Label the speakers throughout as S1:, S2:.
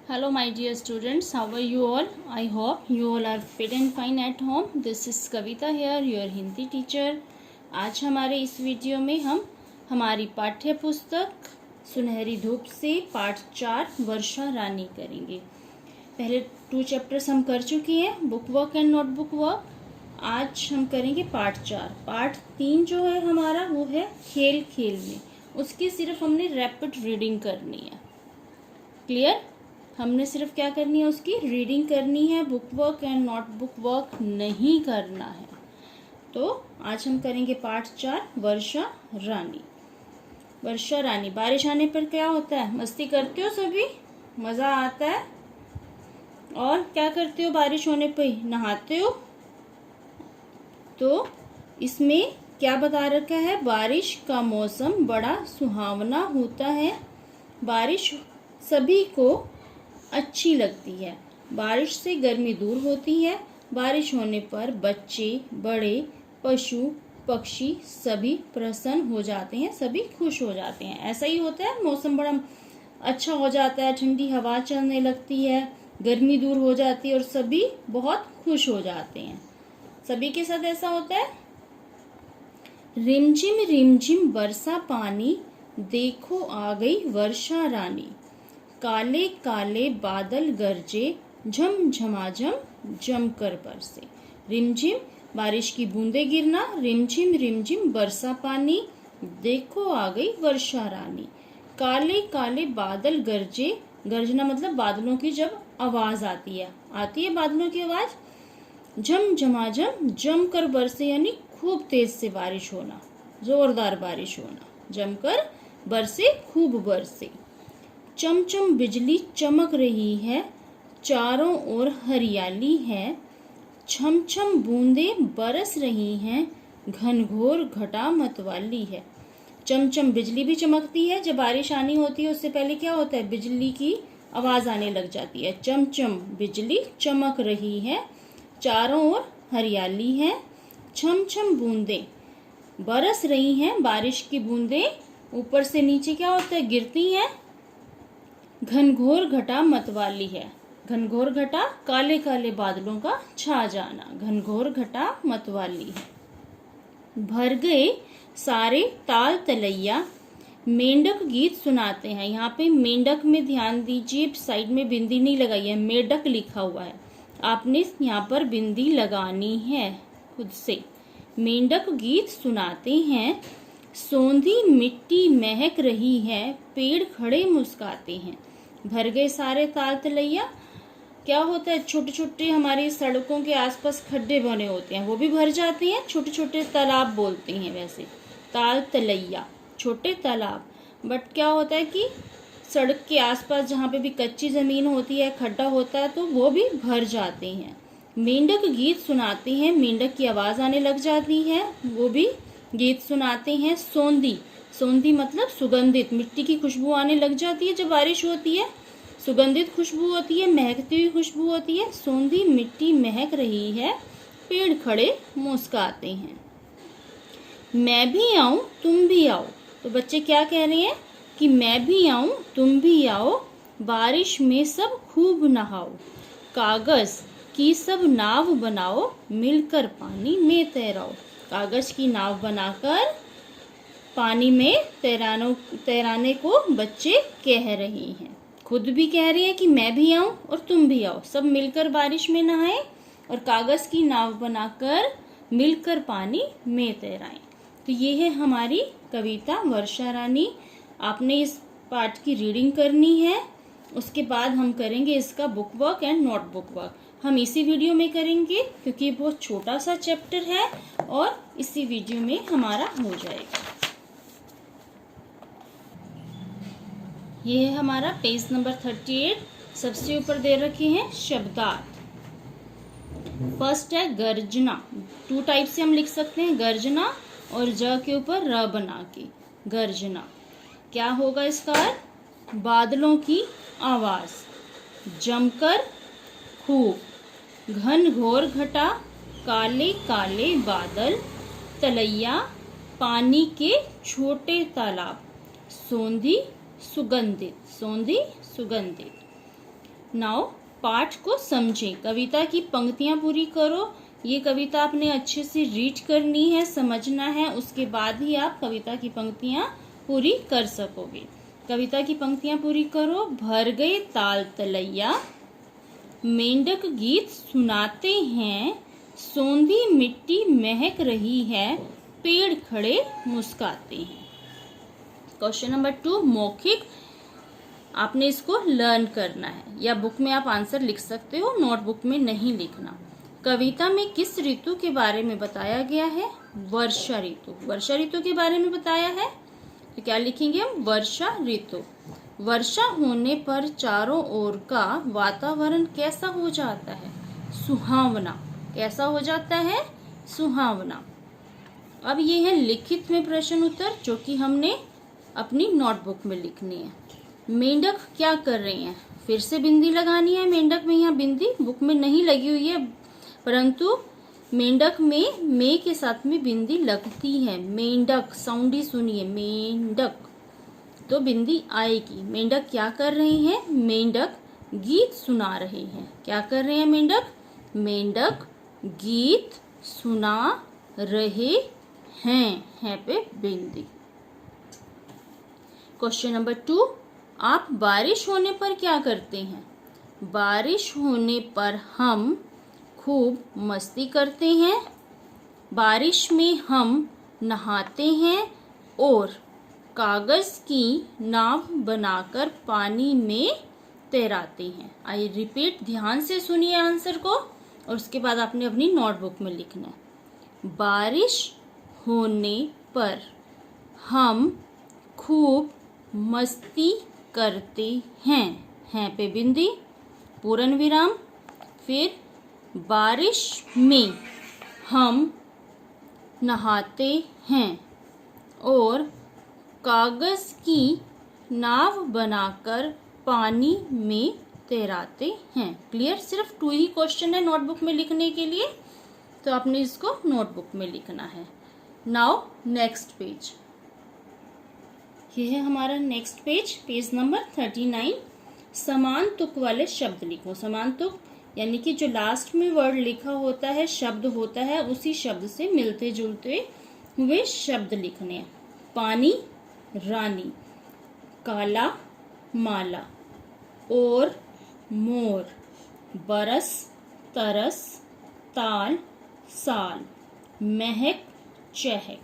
S1: Hello my dear students, how are you all? I hope you all are fit and fine at home. This is Kavita here, your Hindi teacher. आज हमारे इस video में हम हमारी पाठ्य पुस्तक सुनहरी धूप से पाठ 4 वर्षा रानी करेंगे। पहले 2 चैप्टर्स हम कर चुके हैं, book work and notebook work. आज हम करेंगे पाठ 4। पाठ 3 जो है हमारा वो है खेल खेल में, उसकी सिर्फ हमने रैपिड रीडिंग करनी है। क्लियर? हमने सिर्फ क्या करनी है, उसकी रीडिंग करनी है, book work and notebook work नहीं करना है। तो आज हम करेंगे पाठ 4 वर्षा रानी। वर्षा रानी, बारिश आने पर क्या होता है? मस्ती करते हो सभी? मजा आता है? और क्या करते हो बारिश होने पे? नहाते हो? तो इसमें क्या बता रखा है? बारिश का मौसम बड़ा सुहावना होता है। बारिश सभी को अच्छी लगती है। बारिश से गर्मी दूर होती है। बारिश होने पर बच्चे, बड़े, पशु, पक्षी सभी प्रसन्न हो जाते हैं, सभी खुश हो जाते हैं। ऐसा ही होता है, मौसम बड़ा अच्छा हो जाता है, ठंडी हवा चलने लगती है, गर्मी दूर हो जाती है और सभी बहुत खुश हो जाते हैं। सभी के साथ ऐसा होता है। रिमझिम रिमझिम बरसा पानी, देखो आ गई वर्षा रानी। काले काले बादल गरजे, झम झमाझम जमकर बरसे। रिमझिम बारिश की बूंदे गिरना, रिमझिम रिमझिम बरसा पानी, देखो आ गई वर्षा रानी। काले काले बादल गरजे, गरजना मतलब बादलों की जब आवाज आती है बादलों की आवाज। झम झमाझम जमकर बरसे यानी खूब तेज से बारिश होना, जोरदार बारिश होना। जमकर बरसे, खूब बरसे। चमचम बिजली चमक रही है, चारों ओर हरियाली है। छम छम बूंदें बरस रही हैं, घनघोर घटा मतवाली है। चमचम बिजली भी चमकती है। जब बारिश आनी होती है उससे पहले क्या होता है? बिजली की आवाज आने लग जाती है। चमचम बिजली चमक रही है, चारों ओर हरियाली है। छम छम बूंदें बरस रही हैं, बारिश की बूंदें ऊपर से नीचे क्या होता है? गिरती हैं। घनघोर घटा मतवाली है। घनघोर घटा काले काले बादलों का छा जाना, घनघोर घटा मतवाली है। भर गए सारे ताल तलैया, मेंढक गीत सुनाते हैं। यहाँ पे मेंढक में ध्यान दीजिए, साइड में बिंदी नहीं लगाई है, मेढक लिखा हुआ है। आपने यहाँ पर बिंदी लगानी है खुद से। मेंढक गीत सुनाते हैं, सोंधी मिट्टी महक रही है, पेड़ खड़े मुस्काते हैं। भर गए सारे ताल तलैया, क्या होता है? छोटे छोटे हमारी सड़कों के आसपास खड्डे बने होते हैं, वो भी भर जाते हैं। छोटे छोटे तालाब बोलते हैं वैसे, ताल तलैया छोटे तालाब। बट क्या होता है कि सड़क के आसपास जहाँ पे भी कच्ची जमीन होती है, खड्डा होता है, तो वो भी भर जाते हैं। मेंढक गीत सुनाते हैं, मेंढक की आवाज आने लग जाती है, वो भी गीत सुनाते हैं। सोंधी, सोंधी मतलब सुगंधित, मिट्टी की खुशबू आने लग जाती है जब बारिश होती है, सुगंधित खुशबू होती है, महकती हुई खुशबू होती है। सोंधी मिट्टी महक रही है, पेड़ खड़े मुस्काते हैं। मैं भी आऊं तुम भी आओ। तो बच्चे क्या कह रहे हैं कि मैं भी आऊं तुम भी आओ, बारिश में सब खूब नहाओ। कागज की सब नाव बनाओ, मिलकर पानी में तैराओ। कागज की नाव बनाकर पानी में तैराने को बच्चे कह रही हैं। खुद भी कह रही है कि मैं भी आऊं और तुम भी आओ, सब मिलकर बारिश में नहाएं और कागज की नाव बनाकर मिलकर पानी में तैराएं। तो ये है हमारी कविता वर्षा रानी। आपने इस पाठ की रीडिंग करनी है, उसके बाद हम करेंगे इसका book work and notebook work. हम इसी वीडियो में करेंगे क्योंकि बहुत छोटा सा चैप्टर है और इसी वीडियो में हमारा हो जाएगा। ये है हमारा पेज नंबर 38। सबसे ऊपर दे रखे हैं शब्दार्थ। फर्स्ट है गर्जना। 2 टाइप से हम लिख सकते हैं, गर्जना और ज के ऊपर र बना के। गर्जना क्या होगा इसका अर्थ? बादलों की आवाज। जमकर, खूब। घनघोर घटा, काले काले बादल। तलैया, पानी के छोटे तालाब। सोंधी सुगंधित, सोंधी सुगंधित। नाउ पाठ को समझें, कविता की पंक्तियां पूरी करो। ये कविता आपने अच्छे से रीड करनी है, समझना है, उसके बाद ही आप कविता की पंक्तियां पूरी कर सकोगे। कविता की पंक्तियां पूरी करो। भर गए ताल तलैया, मेंढक गीत सुनाते हैं, सौंधी मिट्टी महक रही है, पेड़ खड़े मुस्काते हैं। क्वेश्चन नंबर 2 मौखिक, आपने इसको लर्न करना है, या बुक में आप आंसर लिख सकते हो, नोटबुक में नहीं लिखना। कविता में किस ऋतु के बारे में बताया गया है? वर्षा ऋतु। वर्षा ऋतु के बारे में बताया है, तो क्या लिखेंगे हम? वर्षा ऋतु। वर्षा होने पर चारों ओर का वातावरण कैसा हो जाता है? सुहावना। कैसा हो जाता है? सुहावना। अब ये है लिखित में प्रश्न उत्तर, जो कि हमने अपनी नोटबुक में लिखनी है। मेंढक क्या कर रहे हैं? फिर से बिंदी लगानी है मेंढक में। यहाँ बिंदी बुक में नहीं लगी हुई है, परंतु मेंढक में मे के साथ में बिंदी लगती है। मेंढक, साउंड ही सुनिए, मेंढक, तो बिंदी आएगी। मेंढक क्या कर रहे हैं? मेंढक गीत सुना रहे हैं। क्या कर रहे हैं मेंढक? मेंढक गीत सुना रहे हैं। है पे बिंदी। क्वेश्चन नंबर 2 आप बारिश होने पर क्या करते हैं? बारिश होने पर हम खूब मस्ती करते हैं, बारिश में हम नहाते हैं और कागज की नाव बनाकर पानी में तैराते हैं। आई रिपीट, ध्यान से सुनिए आंसर को और उसके बाद आपने अपनी नोटबुक में लिखना है। बारिश होने पर हम खूब मस्ती करते हैं पे बिंदी, पूर्ण विराम। फिर बारिश में हम नहाते हैं और कागज की नाव बनाकर पानी में तैराते हैं। क्लियर? सिर्फ 2 ही क्वेश्चन है नोटबुक में लिखने के लिए, तो आपने इसको नोटबुक में लिखना है। नाउ नेक्स्ट पेज, ये है हमारा नेक्स्ट पेज, पेज नंबर 39। समान तुक वाले शब्द लिखो। समान तुक यानी कि जो लास्ट में वर्ड लिखा होता है, शब्द होता है, उसी शब्द से मिलते जुलते हुए शब्द लिखने हैं। पानी, रानी, काला, माला, और, मोर, बरस, तरस, ताल, साल, महक, चहक।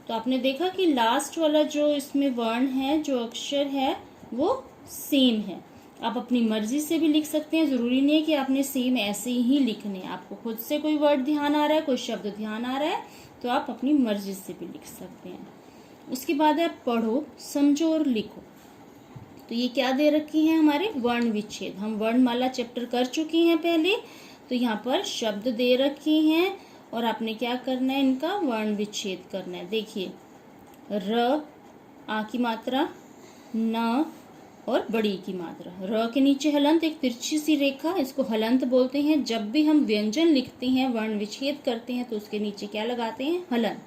S1: तो आपने देखा कि लास्ट वाला जो इसमें वर्ण है, जो अक्षर है, वो सेम है। आप अपनी मर्जी से भी लिख सकते हैं, जरूरी नहीं है कि आपने सेम ऐसे ही लिखने हैं। आपको खुद से कोई वर्ड ध्यान आ रहा है, कोई शब्द ध्यान आ रहा है, तो आप अपनी मर्जी से भी लिख सकते हैं। उसके बाद है पढ़ो, समझो और लिखो। तो ये क्या दे रखी है? हमारे वर्ण विच्छेद। हम वर्णमाला चैप्टर कर चुके हैं पहले, तो यहाँ पर शब्द दे रखे हैं और आपने क्या करना है? इनका वर्ण विच्छेद करना है। देखिए, र आ की मात्रा, न और बड़ी की मात्रा। र के नीचे हलंत, एक तिरछी सी रेखा, इसको हलंत बोलते हैं। जब भी हम व्यंजन लिखते हैं, वर्ण विच्छेद करते हैं, तो उसके नीचे क्या लगाते हैं? हलंत।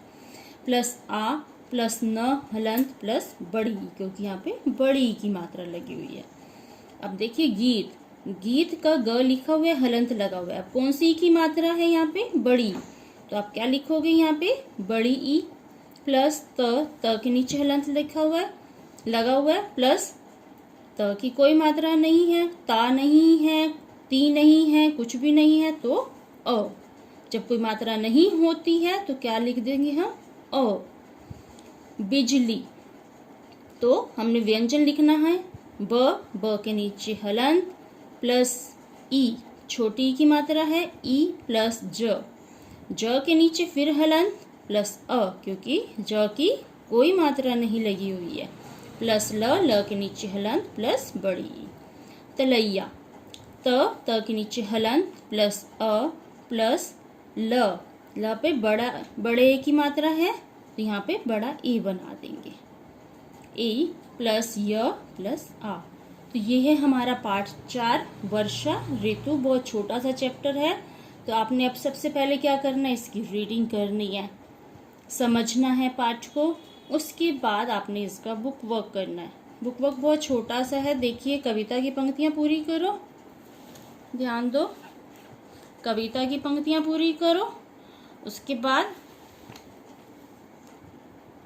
S1: प्लस आ प्लस न हलंत प्लस बड़ी, क्योंकि यहाँ पे बड़ी की मात्रा लगी हुई है। अब देखिए गीत, गीत का ग लिखा हुआ है, हलंत लगा हुआ है। अब कौन सी की मात्रा है यहाँ पे? बड़ी। तो आप क्या लिखोगे यहाँ पे? बड़ी ई, प्लस त के नीचे हलंत लिखा हुआ है, लगा हुआ है, प्लस त की कोई मात्रा नहीं है, ता नहीं है, ती नहीं है, कुछ भी नहीं है, तो अ। जब कोई मात्रा नहीं होती है तो क्या लिख देंगे हम? अ। बिजली, तो हमने व्यंजन लिखना है, ब के नीचे हलंत प्लस ई, छोटी ई की मात्रा है, ई प्लस ज के नीचे फिर हलंत प्लस अ, क्योंकि ज की कोई मात्रा नहीं लगी हुई है, प्लस ल के नीचे हलंत प्लस बड़ी ई। तलैया, त के नीचे हलंत प्लस अ प्लस ल पे बड़े ए की मात्रा है, तो यहाँ पे बड़ा ए बना देंगे, ए प्लस य प्लस आ। तो ये है हमारा पाठ 4 वर्षा ऋतु। बहुत छोटा सा चैप्टर है, तो आपने अब सबसे पहले क्या करना है? इसकी रीडिंग करनी है, समझना है पाठ को। उसके बाद आपने इसका बुक वर्क करना है। बुक वर्क बहुत छोटा सा है। देखिए, कविता की पंक्तियां पूरी करो, ध्यान दो, कविता की पंक्तियां पूरी करो। उसके बाद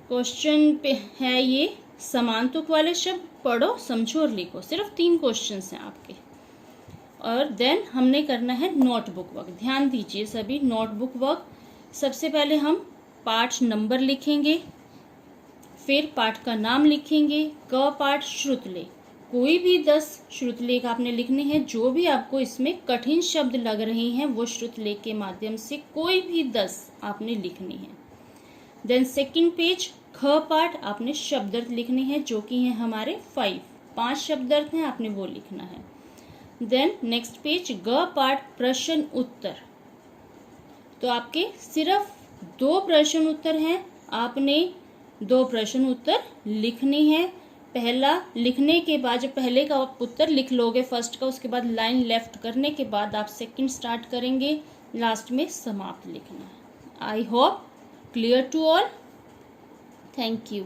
S1: क्वेश्चन पे है ये समान तुक वाले शब्द पढ़ो, समझो और लिखो। सिर्फ 3 क्वेश्चंस हैं आपके। और देन हमने करना है नोटबुक वर्क। ध्यान दीजिए सभी, नोटबुक वर्क सबसे पहले हम पाठ नंबर लिखेंगे, फिर पाठ का नाम लिखेंगे। क पाठ श्रुतलेख, कोई भी 10 श्रुतलेख आपने लिखने हैं। जो भी आपको इसमें कठिन शब्द लग रहे हैं वो श्रुतलेख के माध्यम से कोई भी 10 आपने लिखने हैं। देन सेकंड पेज ख पाठ आपने शब्दार्थ लिखने हैं, जो कि हैं हमारे 5 शब्दार्थ हैं, आपने वो लिखना है। देन नेक्स्ट पेज ग पाठ प्रश्न उत्तर, तो आपके सिर्फ 2 प्रश्न उत्तर हैं, आपने 2 प्रश्न उत्तर लिखने हैं। पहला लिखने के बाद जब पहले का उत्तर लिख लोगे फर्स्ट का, उसके बाद लाइन लेफ्ट करने के बाद आप सेकंड स्टार्ट करेंगे, लास्ट में समाप्त लिखना है। I hope clear to all. Thank you.